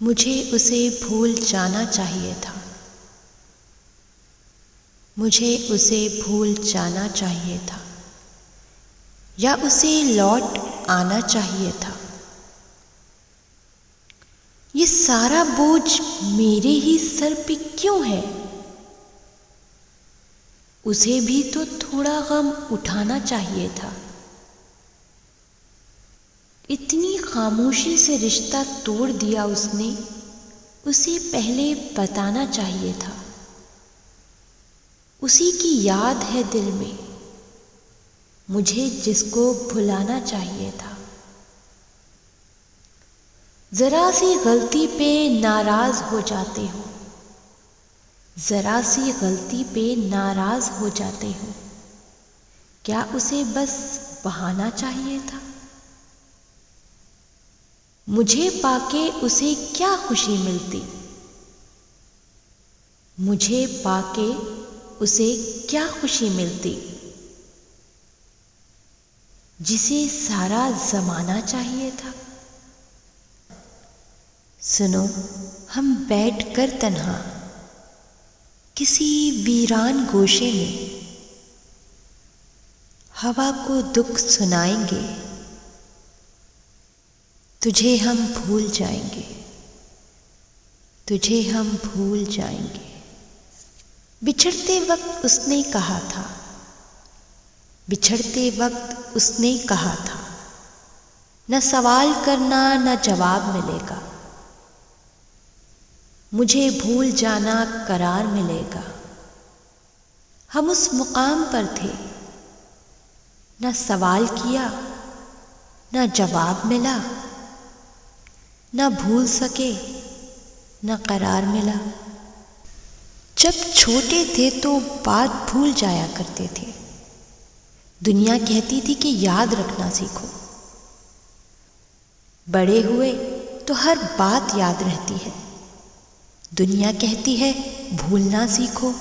मुझे उसे भूल जाना चाहिए था। मुझे उसे भूल जाना चाहिए था, या उसे लौट आना चाहिए था। ये सारा बोझ मेरे ही सर पे क्यों है? उसे भी तो थोड़ा गम उठाना चाहिए था। इतनी खामोशी से रिश्ता तोड़ दिया उसने, उसे पहले बताना चाहिए था। उसी की याद है दिल में, मुझे जिसको भुलाना चाहिए था। जरा सी गलती पे नाराज हो जाते हो, जरा सी गलती पे नाराज हो जाते हो। क्या उसे बस बहाना चाहिए था? मुझे पाके उसे क्या खुशी मिलती? मुझे पाके उसे क्या खुशी मिलती? जिसे सारा जमाना चाहिए था। सुनो, हम बैठकर तन्हा किसी वीरान गोशे में हवा को दुख सुनाएंगे। तुझे हम भूल जाएंगे, तुझे हम भूल जाएंगे। बिछड़ते वक्त उसने कहा था, बिछड़ते वक्त उसने कहा था, न सवाल करना न जवाब मिलेगा। मुझे भूल जाना करार मिलेगा। हम उस मुकाम पर थे, न सवाल किया न जवाब मिला, न भूल सके न करार मिला। जब छोटे थे तो बात भूल जाया करते थे। दुनिया कहती थी कि याद रखना सीखो। बड़े हुए तो हर बात याद रहती है। दुनिया कहती है भूलना सीखो।